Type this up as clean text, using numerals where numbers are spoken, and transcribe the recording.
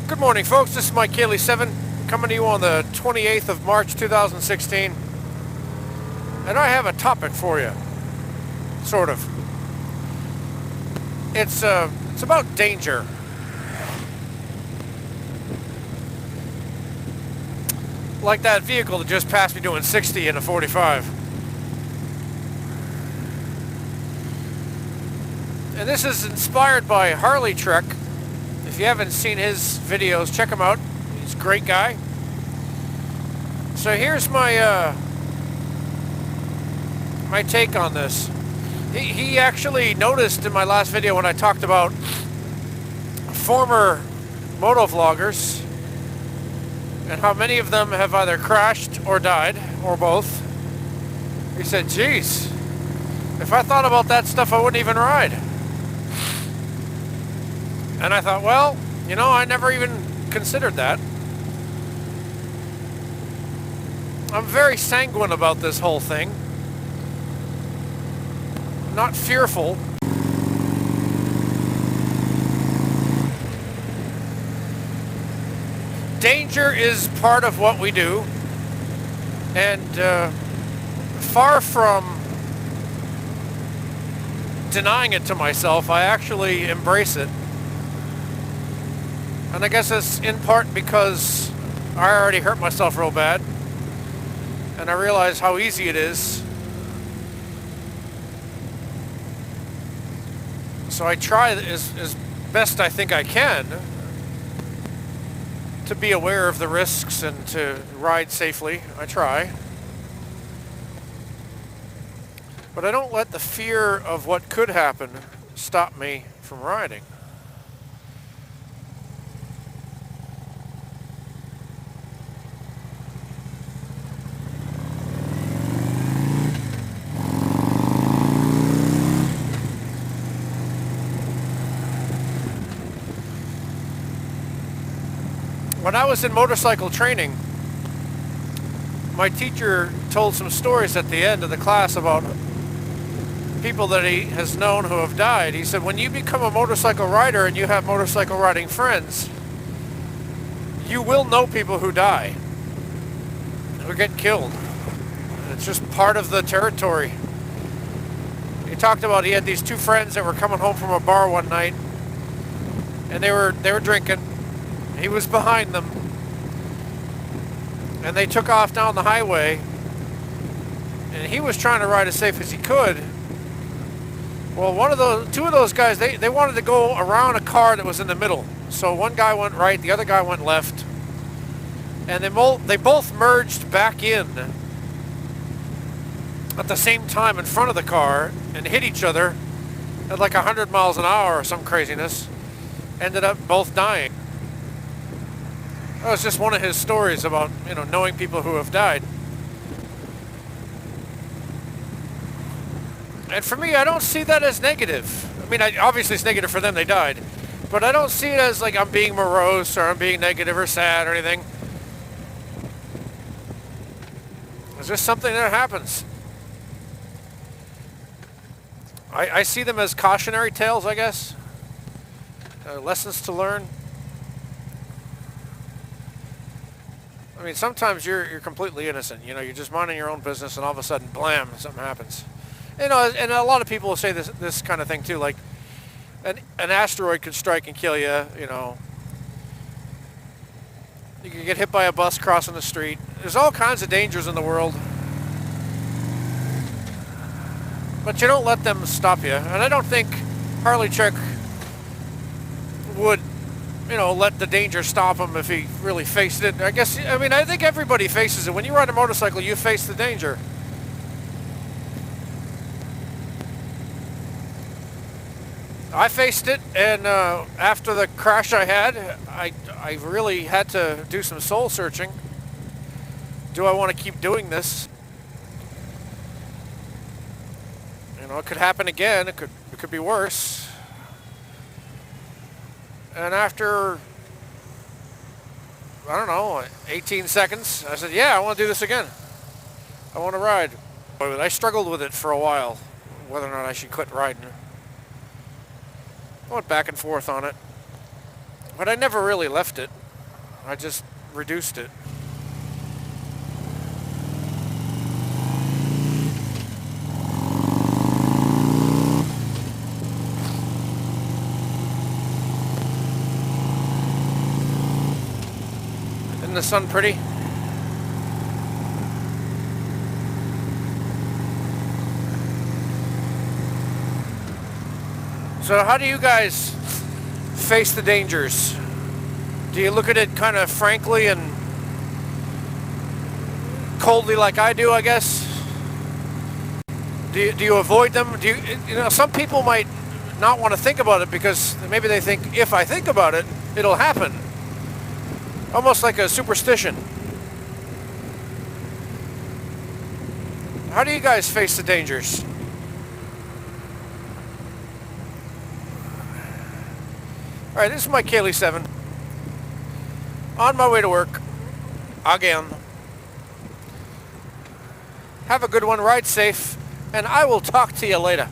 Good morning, folks. This is Mike Haley7 coming to you on the 28th of March 2016. And I have a topic for you. Sort of. It's about danger. Like that vehicle that just passed me doing 60 in a 45. And this is inspired by HarleyTrek. If you haven't seen his videos, check him out. He's a great guy. So here's my my take on this. He actually noticed in my last video when I talked about former motovloggers and how many of them have either crashed or died, or both. He said, geez, if I thought about that stuff, I wouldn't even ride. And I thought, well, you know, I never even considered that. I'm very sanguine about this whole thing. Not fearful. Danger is part of what we do. And far from denying it to myself, I actually embrace it. And I guess it's in part because I already hurt myself real bad. And I realize how easy it is. So I try as best I think I can to be aware of the risks and to ride safely. I try. But I don't let the fear of what could happen stop me from riding. When I was in motorcycle training, my teacher told some stories at the end of the class about people that he has known who have died. He said, when you become a motorcycle rider and you have motorcycle riding friends, you will know people who die, who get killed. It's just part of the territory. He talked about he had these two friends that were coming home from a bar one night, and they were drinking. He was behind them, and they took off down the highway, and he was trying to ride as safe as he could. Well, two of those guys, they wanted to go around a car that was in the middle. So one guy went right, the other guy went left, and they both merged back in at the same time in front of the car and hit each other at like 100 miles an hour or some craziness. Ended up both dying. That was just one of his stories about, you know, knowing people who have died. And for me, I don't see that as negative. I mean, obviously it's negative for them, they died. But I don't see it as like I'm being morose or I'm being negative or sad or anything. It's just something that happens. I see them as cautionary tales, I guess. Lessons to learn. I mean, sometimes you're completely innocent. You know, you're just minding your own business, and all of a sudden, blam, something happens. You know, and a lot of people will say this kind of thing too, like an asteroid could strike and kill you. You know, you could get hit by a bus crossing the street. There's all kinds of dangers in the world, but you don't let them stop you. And I don't think HarleyTrek would, you know, let the danger stop him if he really faced it. I think everybody faces it. When you ride a motorcycle, you face the danger. I faced it, and after the crash I had, I really had to do some soul searching. Do I want to keep doing this? You know, it could happen again. It could be worse. And after, I don't know, 18 seconds, I said, yeah, I want to do this again. I want to ride. I struggled with it for a while, whether or not I should quit riding. I went back and forth on it. But I never really left it. I just reduced it. Isn't the sun pretty? So how do you guys face the dangers? Do you look at it kind of frankly and coldly like I do, I guess? Do you avoid them? You know, some people might not want to think about it because maybe they think if I think about it, it'll happen. Almost like a superstition. How do you guys face the dangers? All right, this is my Kaylee 7. On my way to work. Again. Have a good one, ride safe, and I will talk to you later.